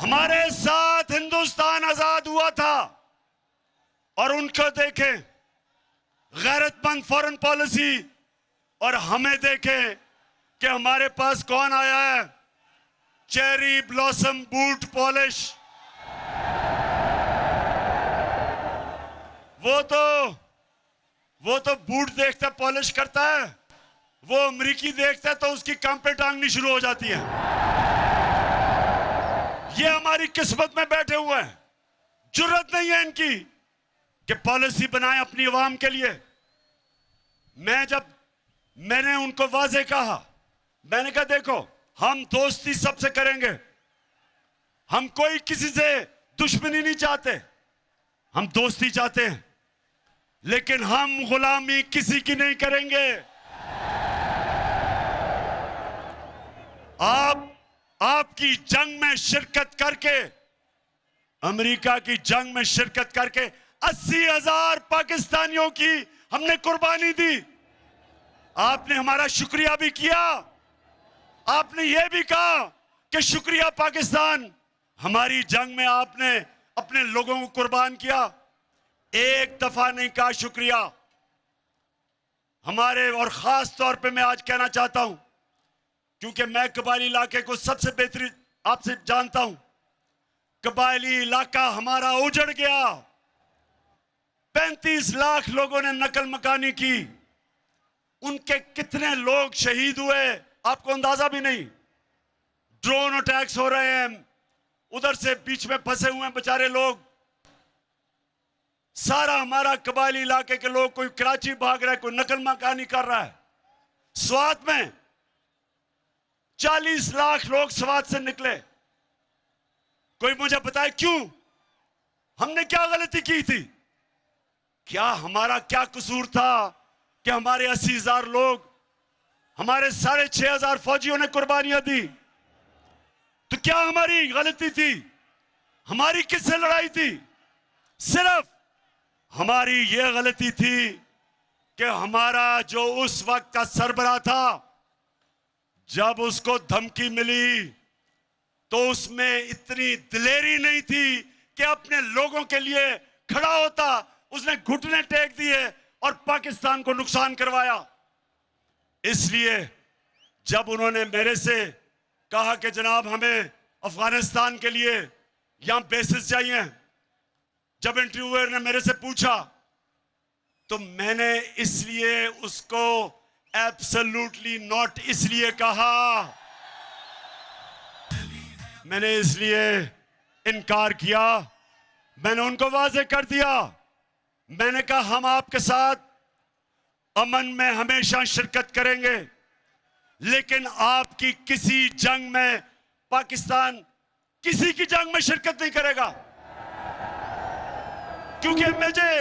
हमारे साथ हिंदुस्तान आजाद हुआ था और उनको देखें गैरतमंद फॉरेन पॉलिसी, और हमें देखें कि हमारे पास कौन आया है, चेरी ब्लॉसम बूट पॉलिश। वो तो बूट देखता पॉलिश करता है, वो अमरीकी देखता है तो उसकी कान पे टांगनी शुरू हो जाती है। ये हमारी किस्मत में बैठे हुए हैं, जुर्रत नहीं है इनकी कि पॉलिसी बनाएं अपनी आवाम के लिए। मैंने उनको वाजे कहा, मैंने कहा देखो हम दोस्ती सबसे करेंगे, हम कोई किसी से दुश्मनी नहीं चाहते, हम दोस्ती चाहते हैं, लेकिन हम गुलामी किसी की नहीं करेंगे। आपकी जंग में शिरकत करके, अमेरिका की जंग में शिरकत करके 80,000 पाकिस्तानियों की हमने कुर्बानी दी। आपने हमारा शुक्रिया भी किया, आपने यह भी कहा कि शुक्रिया पाकिस्तान, हमारी जंग में आपने अपने लोगों को कुर्बान किया। एक दफा नहीं कहा शुक्रिया हमारे। और खास तौर पे मैं आज कहना चाहता हूं, क्योंकि मैं कबायली इलाके को सबसे बेहतरीन आपसे जानता हूं। कबायली इलाका हमारा उजड़ गया, 35 लाख लोगों ने नकल मकानी की, उनके कितने लोग शहीद हुए आपको अंदाजा भी नहीं। ड्रोन अटैक्स हो रहे हैं, उधर से बीच में फंसे हुए हैं बेचारे लोग। सारा हमारा कबायली इलाके के लोग, कोई कराची भाग रहा है, कोई नकल मकानी कर रहा है। स्वात में 40 लाख लोग स्वात से निकले। कोई मुझे बताए क्यों? हमने क्या गलती की थी? क्या हमारा क्या कसूर था कि हमारे 80,000 लोग, हमारे 6,500 फौजियों ने कुर्बानियां दी? तो क्या हमारी गलती थी? हमारी किससे लड़ाई थी? सिर्फ हमारी यह गलती थी कि हमारा जो उस वक्त का सरबराह था, जब उसको धमकी मिली तो उसमें इतनी दिलेरी नहीं थी कि अपने लोगों के लिए खड़ा होता। उसने घुटने टेक दिए और पाकिस्तान को नुकसान करवाया। इसलिए जब उन्होंने मेरे से कहा कि जनाब हमें अफगानिस्तान के लिए यहां बेसिस चाहिए, जब इंटरव्यूअर ने मेरे से पूछा तो मैंने इसलिए उसको एब्सोल्युटली नॉट इसलिए कहा, मैंने इसलिए इनकार किया। मैंने उनको वाजे कर दिया, मैंने कहा हम आपके साथ अमन में हमेशा शिरकत करेंगे, लेकिन आपकी किसी जंग में, पाकिस्तान किसी की जंग में शिरकत नहीं करेगा। क्योंकि मुझे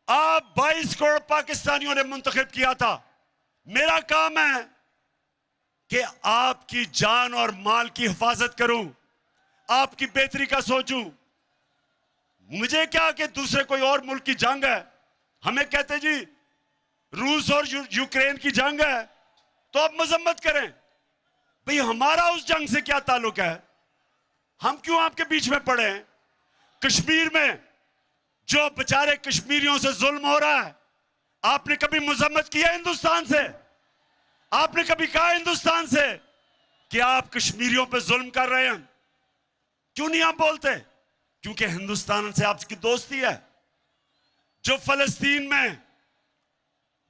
आप 22 करोड़ पाकिस्तानियों ने मुंतखब किया था। मेरा काम है कि आपकी जान और माल की हिफाजत करूं, आपकी बेहतरी का सोचूं। मुझे क्या कि दूसरे कोई और मुल्क की जंग है, हमें कहते जी रूस और यूक्रेन की जंग है तो आप मजम्मत करें। भाई हमारा उस जंग से क्या ताल्लुक है? हम क्यों आपके बीच में पड़े हैं? कश्मीर में जो बेचारे कश्मीरियों से जुल्म हो रहा है, आपने कभी मजम्मत किया हिंदुस्तान से? आपने कभी कहा हिंदुस्तान से कि आप कश्मीरियों पे जुल्म कर रहे हैं? क्यों नहीं आप बोलते? क्योंकि हिंदुस्तान से आपकी दोस्ती है। जो फलस्तीन में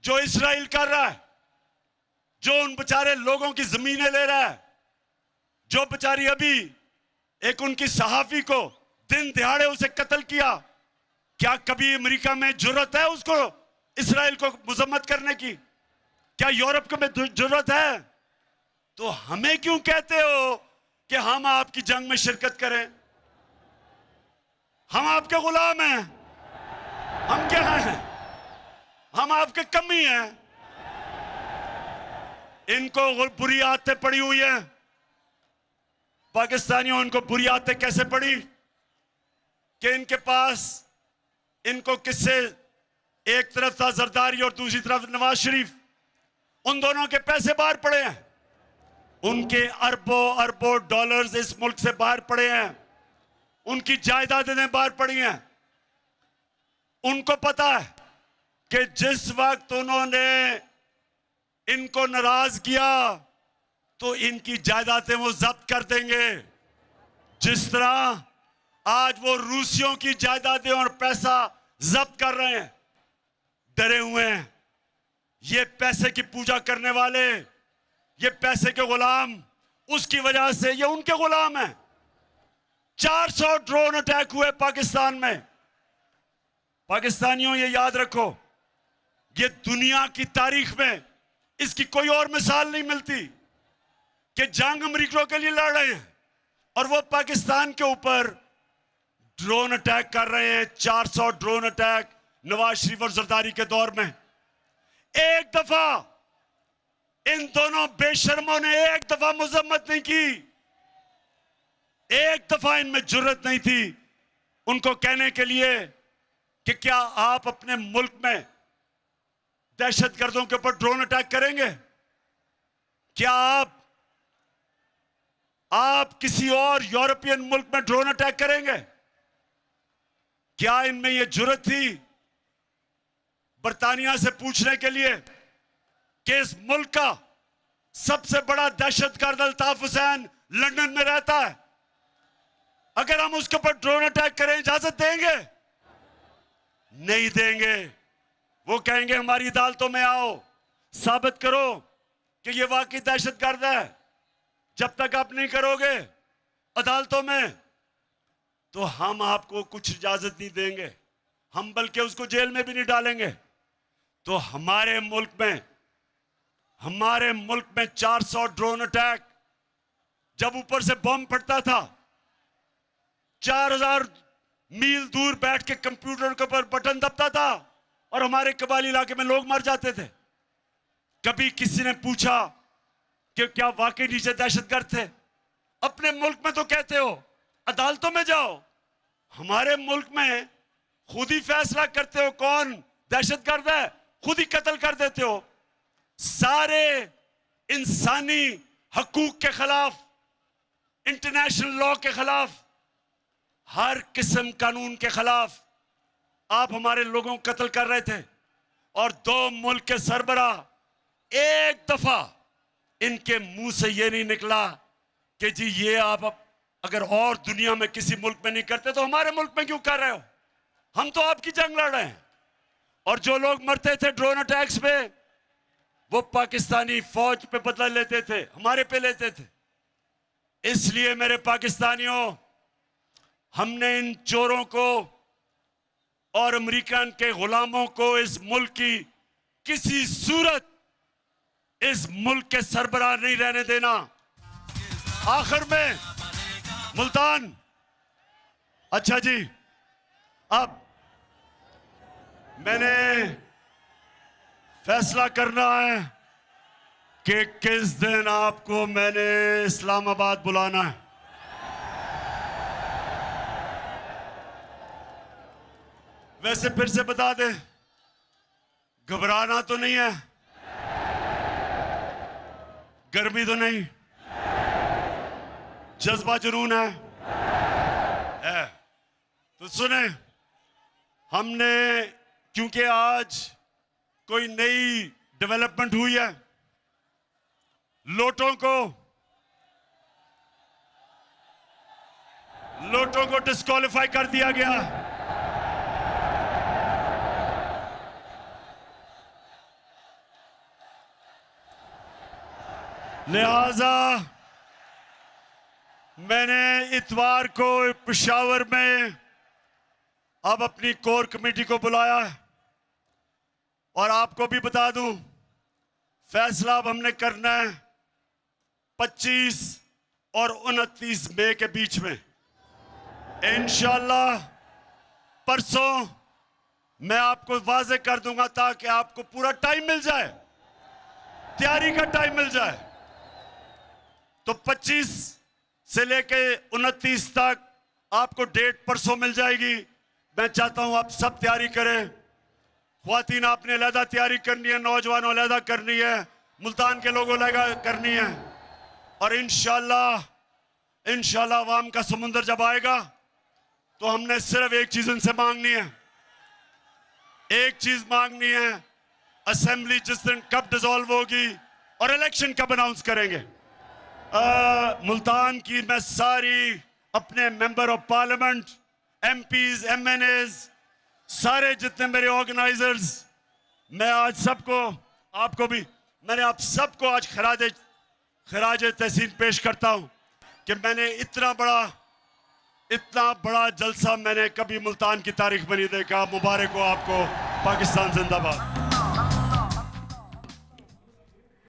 जो इस्राइल कर रहा है, जो उन बेचारे लोगों की जमीनें ले रहा है, जो बेचारी अभी एक उनकी सहाफी को दिन दिहाड़े उसे कत्ल किया, क्या कभी अमेरिका में जुर्रत है उसको इस्राइल को मजम्मत करने की? क्या यूरोप को में जुर्रत है? तो हमें क्यों कहते हो कि हम आपकी जंग में शिरकत करें? हम आपके गुलाम हैं। हम क्या हैं? हम आपके कमी हैं। इनको बुरी आदतें पड़ी हुई है। पाकिस्तानियों इनको बुरी आदतें कैसे पड़ी कि इनके पास, इनको किससे, एक तरफ था जरदारी और दूसरी तरफ नवाज शरीफ। उन दोनों के पैसे बाहर पड़े हैं, उनके अरबों अरबों डॉलर्स इस मुल्क से बाहर पड़े हैं, उनकी जायदादें बाहर पड़ी हैं। उनको पता है कि जिस वक्त उन्होंने इनको नाराज किया तो इनकी जायदादें वो जब्त कर देंगे। जिस तरह आज वो रूसियों की जायदादें और पैसा जब्त कर रहे हैं, डरे हुए हैं। ये पैसे की पूजा करने वाले, ये पैसे के गुलाम, उसकी वजह से ये उनके गुलाम हैं। 400 ड्रोन अटैक हुए पाकिस्तान में। पाकिस्तानियों ये याद रखो, ये दुनिया की तारीख में इसकी कोई और मिसाल नहीं मिलती कि जंग अमरीकियों के लिए लड़ रहे हैं और वो पाकिस्तान के ऊपर ड्रोन अटैक कर रहे हैं। 400 ड्रोन अटैक नवाज शरीफ और जरदारी के दौर में। एक दफा इन दोनों बेशर्मों ने एक दफा मजम्मत नहीं की, एक दफा इनमें जुर्रत नहीं थी उनको कहने के लिए कि क्या आप अपने मुल्क में दहशतगर्दों के ऊपर ड्रोन अटैक करेंगे? क्या आप किसी और यूरोपियन मुल्क में ड्रोन अटैक करेंगे? क्या इनमें यह जुर्रत थी बरतानिया से पूछने के लिए कि इस मुल्क का सबसे बड़ा दहशतगर्द अल्ताफ हुसैन लंदन में रहता है, अगर हम उसके ऊपर ड्रोन अटैक करें इजाजत देंगे? नहीं देंगे। वो कहेंगे हमारी अदालतों में आओ, साबित करो कि ये वाकई दहशतगर्द है। जब तक आप नहीं करोगे अदालतों में तो हम आपको कुछ इजाजत नहीं देंगे, हम बल्कि उसको जेल में भी नहीं डालेंगे। तो हमारे मुल्क में 400 ड्रोन अटैक, जब ऊपर से बम फटता था 4000 मील दूर बैठ के कंप्यूटर के ऊपर बटन दबता था और हमारे कबाली इलाके में लोग मर जाते थे। कभी किसी ने पूछा कि क्या वाकई नीचे दहशतगर्द थे? अपने मुल्क में तो कहते हो अदालतों में जाओ, हमारे मुल्क में खुद ही फैसला करते हो कौन दहशतगर्द है, खुद ही कत्ल कर देते हो। सारे इंसानी हकूक के खिलाफ, इंटरनेशनल लॉ के खिलाफ, हर किस्म कानून के खिलाफ आप हमारे लोगों को कत्ल कर रहे थे। और 2 मुल्क के सरबराह एक दफा इनके मुंह से यह नहीं निकला कि जी ये आप अगर और दुनिया में किसी मुल्क में नहीं करते तो हमारे मुल्क में क्यों कर रहे हो? हम तो आपकी जंग लड़ रहे हैं। और जो लोग मरते थे ड्रोन अटैक्स पे, वो पाकिस्तानी फौज पे बदला लेते थे, हमारे पे लेते थे। इसलिए मेरे पाकिस्तानियों, हमने इन चोरों को और अमेरिकन के गुलामों को इस मुल्क की किसी सूरत इस मुल्क के सरबराह नहीं रहने देना। आखिर में मुल्तान, अच्छा जी, अब मैंने फैसला करना है कि किस दिन आपको मैंने इस्लामाबाद बुलाना है। वैसे फिर से बता दें, घबराना तो नहीं है, गर्मी तो नहीं, जज्बा जुनून है। तो सुने, हमने क्योंकि आज कोई नई डेवलपमेंट हुई है, लोटों को डिस्क्वालीफाई कर दिया गया। लिहाजा मैंने इतवार को पेशावर में अब अपनी कोर कमेटी को बुलाया है। और आपको भी बता दूं, फैसला अब हमने करना है 25 और 29 मई के बीच में। इंशाअल्लाह परसों मैं आपको वाज़े कर दूंगा ताकि आपको पूरा टाइम मिल जाए, तैयारी का टाइम मिल जाए। तो 25 से लेके 29 तक आपको डेट परसों मिल जाएगी। मैं चाहता हूं आप सब तैयारी करें। ख्वातीन आपने अलहदा तैयारी करनी है, नौजवानों अलहदा करनी है, मुल्तान के लोगों लगा करनी है। और इंशाल्लाह अवाम का समुंदर जब आएगा तो हमने सिर्फ एक चीज उनसे मांगनी है, एक चीज मांगनी है, असेंबली जिस दिन कब डिसॉल्व होगी और इलेक्शन कब अनाउंस करेंगे। मुल्तान की मैं सारी अपने member of parliament, MPs, MNAs, सारे जितने मेरे ऑर्गेनाइजर्स, मैं आज सबको, आपको भी, मैंने आप सबको आज खराज तहसीन पेश करता हूं कि मैंने इतना बड़ा जलसा मैंने कभी मुल्तान की तारीख में नहीं देखा। मुबारक हो आपको। पाकिस्तान जिंदाबाद।